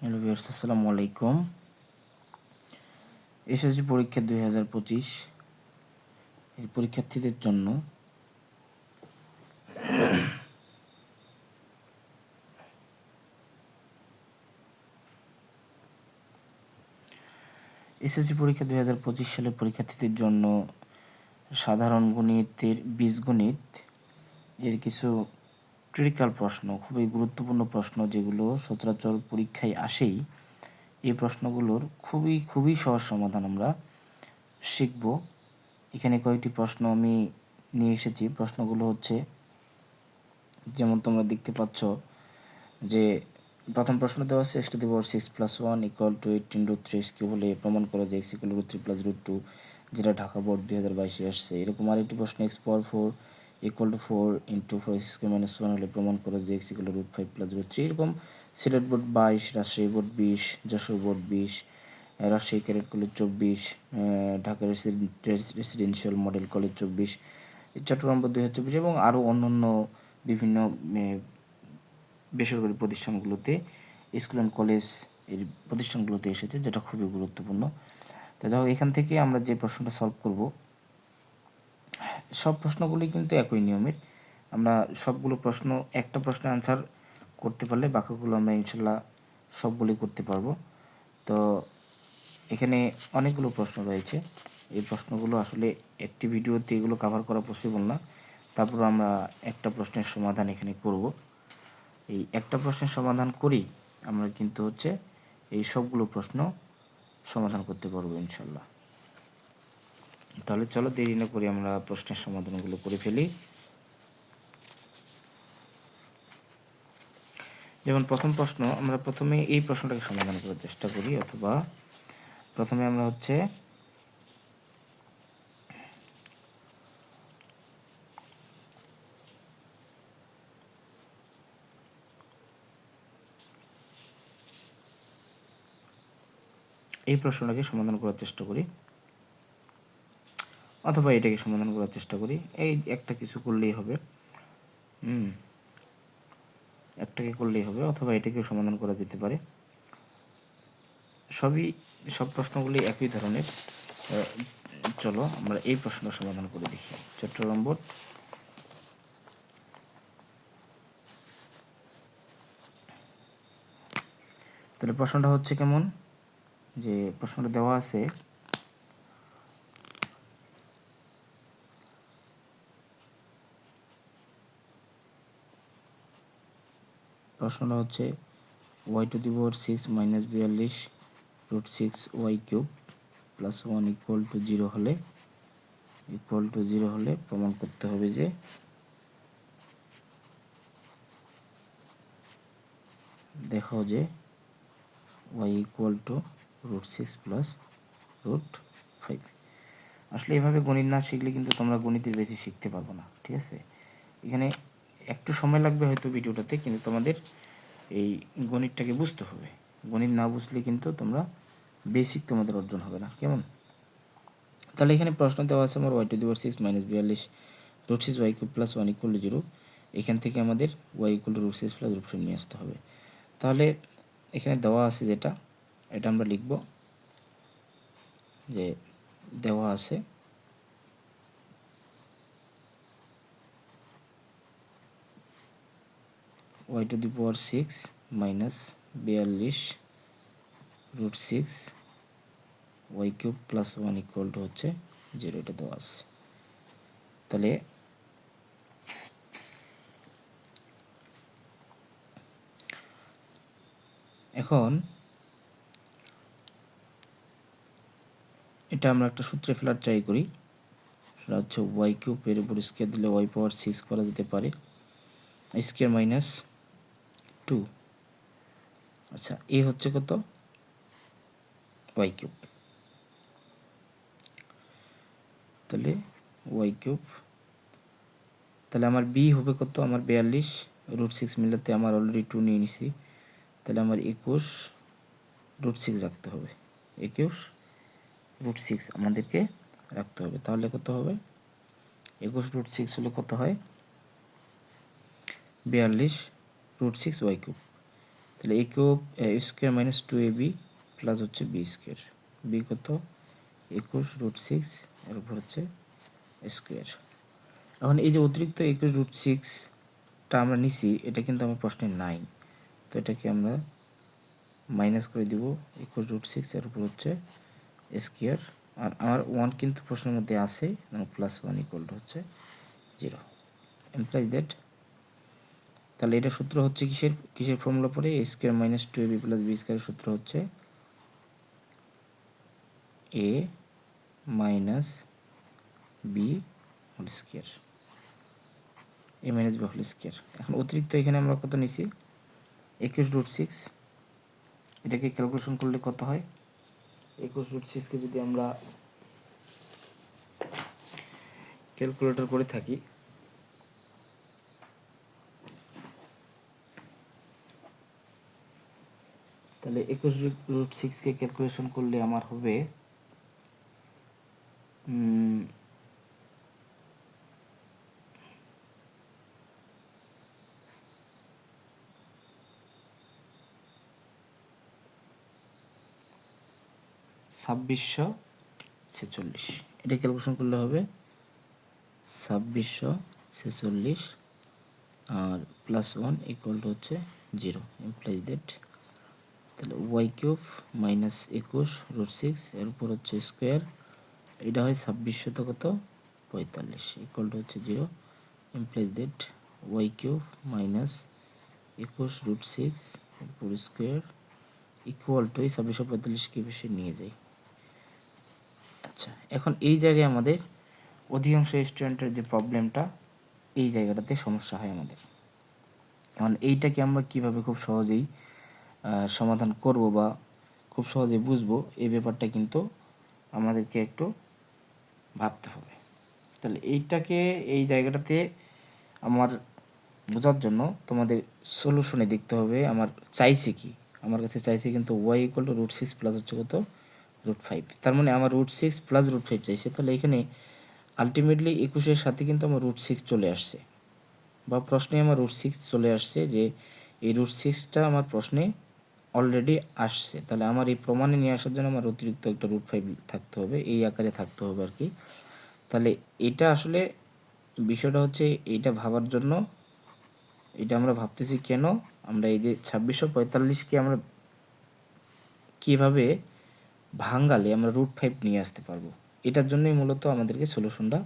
Hello viewers, আসসালামু আলাইকুম। SSC পরীক্ষা 2025 এই পরীক্ষার্থীদের জন্য এসএসসি পরীক্ষা 2025 সালের পরীক্ষার্থীদের জন্য সাধারণ গণিতের বীজগণিত এর কিছু ক্রিটিক্যাল প্রশ্ন, খুবই গুরুত্বপূর্ণ প্রশ্ন যেগুলো সচরাচর পরীক্ষায় আসেই। এই প্রশ্নগুলোর খুবই সহজ সমাধান আমরা শিখব। এখানে কয়েকটি প্রশ্ন আমি নিয়ে এসেছি। প্রশ্নগুলো হচ্ছে, যেমন তোমরা দেখতে পাচ্ছ যে প্রথম প্রশ্ন দেওয়া আছে x⁻6+1 = 18√3 হলে প্রমাণ করা যায় x=√3 + √2, যেটা ঢাকা বোর্ড 2022 আসছে। এরকম আরেকটি প্রশ্ন x⁴ = 4 × 4x² - 1 হলে প্রমাণ করা যায় x=√5 + √3। এরকম Sylhet board 22, Rajshahi board 20, Jessore board 20, Rajshahi cadet college 24, Dhaka residential model college 24, Chittagong board 2024 এবং আরও অন্যান্য বিভিন্ন বেসরকারি প্রতিষ্ঠানগুলোতে, স্কুল অ্যান্ড কলেজ এর প্রতিষ্ঠানগুলোতে এসেছে, যেটা খুবই গুরুত্বপূর্ণ। তো যাই হোক, এখান থেকে আমরা যে প্রশ্নটা সলভ করব, সব প্রশ্নগুলি কিন্তু একই নিয়মের। আমরা সবগুলো প্রশ্ন, একটা প্রশ্নের আনসার করতে পারলে বাকিগুলো আমরা ইনশাল্লাহ সবগুলি করতে পারবো। তো এখানে অনেকগুলো প্রশ্ন রয়েছে। এই প্রশ্নগুলো আসলে একটি ভিডিওতে এগুলো কভার করা পসিবল না। তারপর আমরা একটা প্রশ্নের সমাধান এখানে করব। এই একটা প্রশ্নের সমাধান করেই আমরা কিন্তু এই সবগুলো প্রশ্ন সমাধান করতে পারবো ইনশাল্লাহ। তাহলে চলো দেরি না করে আমরা প্রশ্নের সমাধানগুলো করে ফেলি। যেমন প্রথম প্রশ্ন, আমরা প্রথমে এই প্রশ্নটাকে সমাধান করার চেষ্টা করি, অথবা প্রথমে আমরা এই প্রশ্নটাকে সমাধান করার চেষ্টা করি, অথবা এটাকে সমাধান করার চেষ্টা করি। এই একটা কিছু করলেই হবে, একটাকে করলেই হবে, অথবা এটাকেও সমাধান করা যেতে পারে। সব প্রশ্নগুলি একই ধরনের। চলো আমরা এই প্রশ্নটা সমাধান করে দেখি। চট্টগ্রাম বোর্ড, তাহলে প্রশ্নটা হচ্ছে কেমন, যে প্রশ্নটা দেওয়া আছে y⁴ - 42√6y³ + 1 = 0 হলে প্রমাণ করতে হবে যে দেখো যে y=√6 + √5। আসলে এভাবে গণিত না শিখলে কিন্তু তোমরা গণিতের বেশি শিখতে পারবো না, ঠিক আছে? এখানে একটু সময় লাগবে হয়তো ভিডিওটাতে, কিন্তু তোমাদের এই গণিতটাকে বুঝতে হবে। গণিত না বুঝলে কিন্তু তোমরা বেসিক তোমাদের অর্জন হবে না, কেমন? তাহলে এখানে প্রশ্ন দেওয়া আছে আমার y⁴ - 42√6y³ + 1 = 0। এখান থেকে আমাদের y=√6 + √5 নিয়ে আসতে হবে। তাহলে এখানে দেওয়া আছে যেটা, এটা আমরা লিখব যে দেওয়া আছে y⁴ - 42√6y³ + 1 = 0, এটা দেওয়া আছে। তাহলে এখন এটা আমরা একটা সূত্রে ফেলার ট্রাই করি। সেটা হচ্ছে y³ এর উপর স্কোয়ার দিলে y⁴ করা যেতে পারে, স্কোয়ার - 2। আচ্ছা, এ হচ্ছে কত? y³। তাহলে y³, তাহলে আমার b হবে কত? আমার 42√6 মিলাতে আমার অলরেডি 2 নিয়ে নিছি, তাহলে আমার 21√6 রাখতে হবে। 21√6 আমাদেরকে রাখতে হবে। তাহলে কত হবে? 21√6 হলে কত হয়? 42√6y³। তাহলে a cube square minus 2ab plus হচ্ছে বি স্কোয়ার, বি কত 21√6 এর উপর হচ্ছে স্কোয়ার। এখন এই যে অতিরিক্ত 21√6টা আমরা নিছি, এটা কিন্তু আমার প্রশ্নে নাই, তো এটাকে আমরা মাইনাস করে দিব 21√6 এর উপর হচ্ছে স্কোয়ার। আর আমার 1 কিন্তু প্রশ্নের মধ্যে আছে, +1 = হচ্ছে 0, এমপ্লাইজ দ্যাট। তাহলে এটা সূত্র হচ্ছে কিসের ফর্মুলা পরে, a square minus 2ab plus B স্কোয়ারের সূত্র হচ্ছে a minus B whole square, a minus B whole square. এখন অতিরিক্ত এখানে আমরা কত নিছি 21√6, এটাকে ক্যালকুলেশন করলে কত হয়, 21√6কে যদি আমরা ক্যালকুলেটর করে থাকি, তাহলে 21√6কে ক্যালকুলেশন করলে আমার হবে 2646। এটা ক্যালকুলেশন করলে হবে 2646 আর +1 = হচ্ছে 0, এমপ্লাইজ দ্যাট। তাহলে y³ মাইনাস 21√6 এর উপর হচ্ছে স্কোয়ার, এটা হয় 2645 = হচ্ছে 0, এমপ্লাইজ দ্যাট y³ মাইনাস 21√6 এর উপর স্কোয়ার ইকুয়াল টু 2645কে বেশি নিয়ে যাই। আচ্ছা, এখন এই জায়গায় আমাদের অধিকাংশ স্টুডেন্টের যে প্রবলেমটা, এই জায়গাটাতে সমস্যা হয় আমাদের। এখন এইটাকে আমরা কিভাবে খুব সহজেই সমাধান করব বা খুব সহজেই বুঝবো, এই ব্যাপারটা কিন্তু আমাদেরকে একটু ভাবতে হবে। তাহলে এইটাকে এই জায়গাটাতে আমার বোঝার জন্য তোমাদের সলিউশনে দেখতে হবে আমার চাইছে কি। আমার কাছে চাইছে কিন্তু y = √6 প্লাস হচ্ছে কত √5, তার মানে আমার √6 প্লাস √5 চাইছে। তাহলে এখানে আলটিমেটলি 21-এর সাথে কিন্তু আমার √6 চলে আসছে, বা প্রশ্নে আমার √6 চলে আসছে, যে এই √6টা আমার প্রশ্নে অলরেডি আসছে। তাহলে আমার এই প্রমাণে নিয়ে আসার জন্য আমার অতিরিক্ত একটা √5 থাকতে হবে, এই আকারে থাকতে হবে আর কি। তাহলে এটা আসলে বিষয়টা হচ্ছে এইটা ভাবার জন্য, এটা আমরা ভাবতেছি কেন, আমরা এই যে 2645কে আমরা কীভাবে ভাঙালে আমরা √5 নিয়ে আসতে পারবো, এটার জন্যই মূলত আমাদেরকে সলিউশনটা,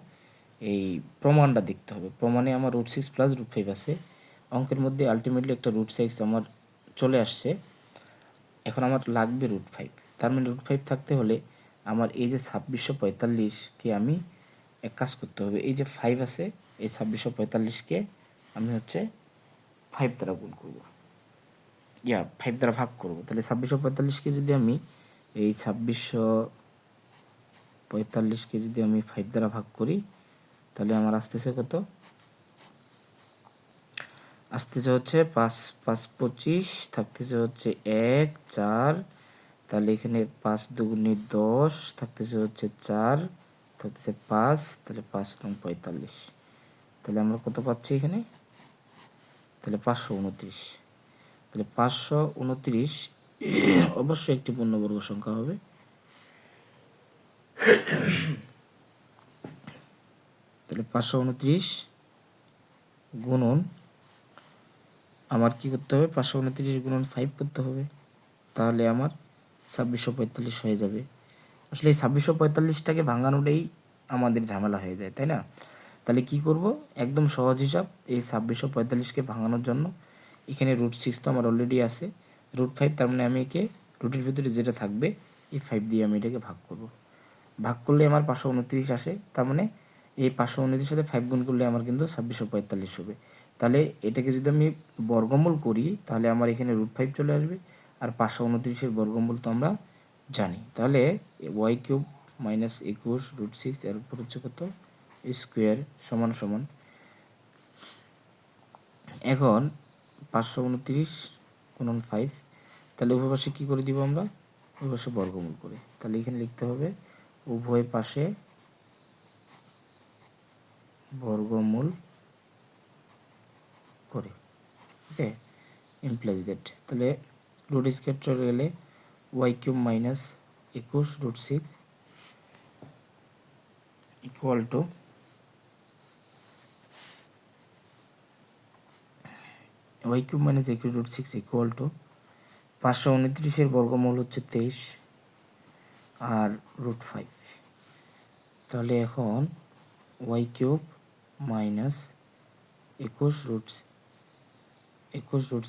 এই প্রমাণটা দেখতে হবে। প্রমাণে আমার √6 প্লাস √5 আছে, অঙ্কের মধ্যে আলটিমেটলি একটা √6 আমার চলে আসছে, এখন আমার লাগবে √5। তার মানে √5 থাকতে হলে আমার এই যে 2645কে আমি এক কাজ করতে হবে, এই যে 5 আছে, এই 2645কে আমি হচ্ছে 5 দ্বারা গুণ করব, 5 দ্বারা ভাগ করব। তাহলে 2645কে যদি আমি এই 2645কে যদি আমি 5 দ্বারা ভাগ করি, তাহলে আমার আসতেছে কত, আসতেছে হচ্ছে 5 5 25, থাকতেছে হচ্ছে 1 4, তাহলে এখানে 5 দুগুণে 10, থাকতেছে হচ্ছে 4, থাকতেছে 5, তাহলে 5 এবং 45, তাহলে আমরা কত পাচ্ছি এখানে, তাহলে 529। তাহলে 529 অবশ্যই একটি পূর্ণবর্গ সংখ্যা হবে। তাহলে 529 গুণন, আমার কি করতে হবে, 529 গুণন 5 করতে হবে, তাহলে আমার 2645 হয়ে যাবে। আসলে এই 2645টাকে ভাঙানোটাই আমাদের ঝামেলা হয়ে যায়, তাই না? তাহলে কি করব, একদম সহজ হিসাব, এই 2645কে ভাঙানোর জন্য এখানে √6 তো আমার অলরেডি আছে, √5, তার মানে আমি একে রুটের ভিতরে যেটা থাকবে এই 5 দিয়ে আমি এটাকে ভাগ করব। ভাগ করলে আমার 529 আসে, তার মানে এই 529-এর সাথে 5 গুণ করলে আমার কিন্তু 2645 হবে। তাহলে এটাকে যদি আমি বর্গমূল করি, তাহলে আমার এখানে √5 চলে আসবে, আর 529-এর বর্গমূল তো আমরা জানি। তাহলে y³ মাইনাস 21√6 এর উপর হচ্ছে কত স্কোয়ার সমান সমান, এখন 529 গুণন 5, তাহলে উভয় পাশে কী করে দিব আমরা, উভয় পাশে বর্গমূল করে। তাহলে এখানে লিখতে হবে উভয় পাশে বর্গমূল করে, ওকে। ইমপ্লাইজ দ্যাট, তাহলে রুট স্কোয়ার চলে গেলে Y cube minus 21 root 6 equal to Y cube minus 21 root 6 equal to 529 বর্গমূল হচ্ছে 23 আর রুট 5। তাহলে এখন ওয়াই কিউব মাইনাস 21 রুট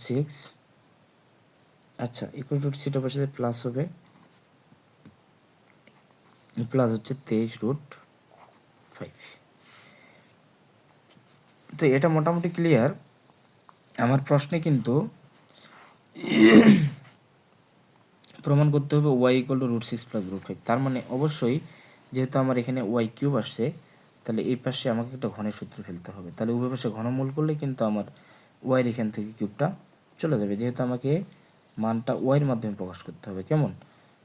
6, আচ্ছা 21 রুট 6 পাশে প্লাস হবে, প্লাস হচ্ছে 23 রুট 5। তো এটা মোটামুটি ক্লিয়ার। আমার প্রশ্নে কিন্তু প্রমাণ করতে হবে Y equal to root 6 plus root 5। তার মানে অবশ্যই যেহেতু আমার এখানে ওয়াই কিউব আসছে, তাহলে এই পাশে আমাকে একটা ঘনের সূত্র ফেলতে হবে। তাহলে উভয় পাশে ঘনমূল করলে কিন্তু আমার ওয়াইয়ের এখান থেকে কিউবটা চলে যাবে, যেহেতু আমাকে মানটা ওয়াইয়ের মাধ্যমে প্রকাশ করতে হবে। কেমন?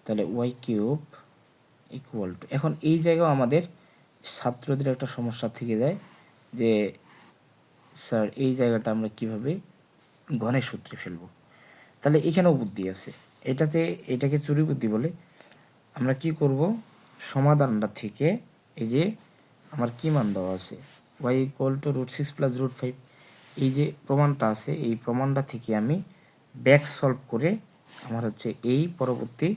তাহলে ওয়াই কিউব ইকুয়াল টু, এখন এই জায়গাও আমাদের ছাত্রদের একটা সমস্যা থেকে যায় যে স্যার এই জায়গাটা আমরা কিভাবে ঘনের সূত্রে ফেলবো। তাহলে এখানেও বুদ্ধি আছে, এটাকে চুরি বুদ্ধি বলে। আমরা কি করব, সমাধানটা থেকে এই যে আমার কি মান দেওয়া আছে Y equal to root 6 plus root 5, এই যে প্রমাণটা আছে এই প্রমাণটা থেকে আমি ব্যাক সলভ করে আমার হচ্ছে এই পরবর্তী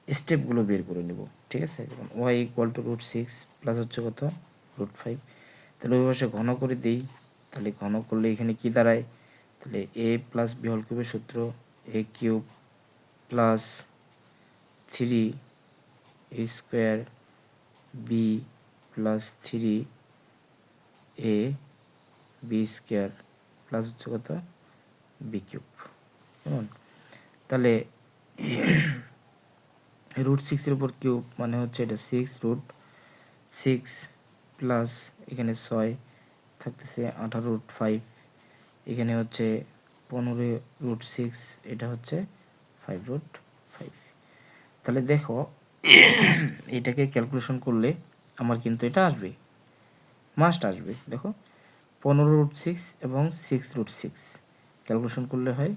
স্টেপগুলো বের করে নেব। ঠিক আছে, যেমন Y equal to root 6 plus হচ্ছে কত রুট 5, তাহলে ওই পাশে ঘন করে দিই। তাহলে ঘন করলে এখানে কি দাঁড়ায়, তাহলে এ প্লাস বি হোল কিউবের সূত্র এ cube plus 3 A square B plus 3 A B square plus হচ্ছে কত বি কিউব। কেমন? তাহলে রুট 6-এর উপর কিউব মানে হচ্ছে এটা 6 রুট 6 প্লাস এখানে 6 থাকতেছে 18 রুট 5, এখানে হচ্ছে 15 রুট 6, এটা হচ্ছে 5 রুট 5। তাহলে দেখো এটাকে ক্যালকুলেশন করলে আমার কিন্তু এটা আসবে, মাস্ট আসবে। দেখো 15 রুট 6 এবং 6 রুট 6 ক্যালকুলেশন করলে হয়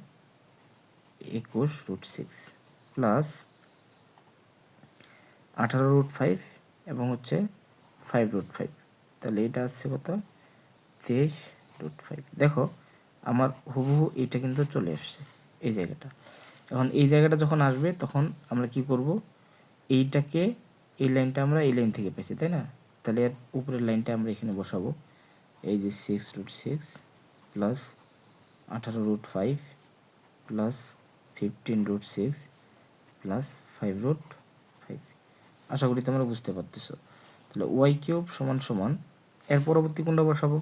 21 রুট 6 প্লাস 18 রুট 5 এবং হচ্ছে 5 রুট 5, তাহলে এটা আসছে কত 23 রুট 5। দেখো আমার হুবহু এটা কিন্তু চলে আসছে এই জায়গাটা। এখন এই জায়গাটা যখন আসবে তখন আমরা কি করব, এইটাকে এই লাইনটা আমরা এই লাইন থেকে পেয়েছি তাই না, তাহলে এর উপরের লাইনটা আমরা এখানে বসাবো। এই যে 6 root 6 plus 18 root 5 plus 15 root 6 plus 5 root 5। আশা করি তোমরা বুঝতে পারতেছো। তাহলে ওয়াই কিউব সমান সমান এর পরবর্তী কোনটা বসাবো,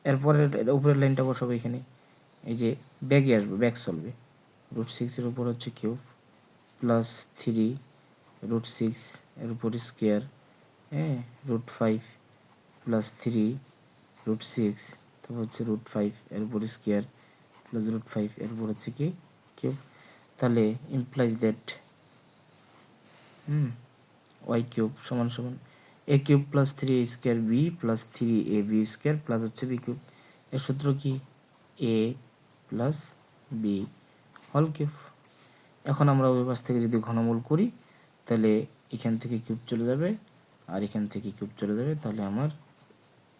এরপরে উপরের লাইনটা বসাবো এখানে। এই যে ব্যাগে আসবে, ব্যাক চলবে, রুট 6-এর উপর হচ্ছে কিউব প্লাস 3 রুট 6 এর উপর স্কোয়ার, হ্যাঁ রুট 5 প্লাস 3 রুট 6, তারপর হচ্ছে রুট 5 এর উপর স্কোয়ার প্লাস রুট 5 এর উপর হচ্ছে কি কিউব। তাহলে ইমপ্লাইজ দ্যাট ওয়াই কিউব সমান সমান এ cube plus 3 A square B plus 3 A B square plus হচ্ছে বি কিউব। এর সূত্র কি এ প্লাস বি হোল কিউব। এখন আমরা ওই পাশ থেকে যদি ঘনমূল করি তাহলে এখান থেকে কিউব চলে যাবে আর এখান থেকে কিউব চলে যাবে, তাহলে আমার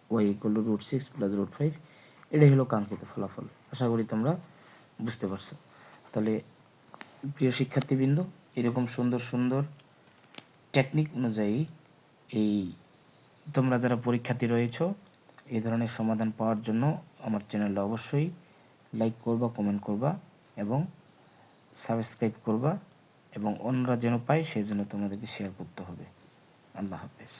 Y equal to root 6 plus root 5, এটাই হলো কাঙ্ক্ষিত ফলাফল। আশা করি তোমরা বুঝতে পারছো। তাহলে প্রিয় শিক্ষার্থীবৃন্দ, এরকম সুন্দর সুন্দর টেকনিক অনুযায়ী এই তোমরা যারা পরীক্ষার্থী রয়েছো এই ধরনের সমাধান পাওয়ার জন্য আমার চ্যানেলটা অবশ্যই লাইক করবা, কমেন্ট করবা এবং সাবস্ক্রাইব করবা, এবং অন্যরা যেন পায় সেই জন্য তোমাদেরকে শেয়ার করতে হবে। আল্লাহ হাফেজ।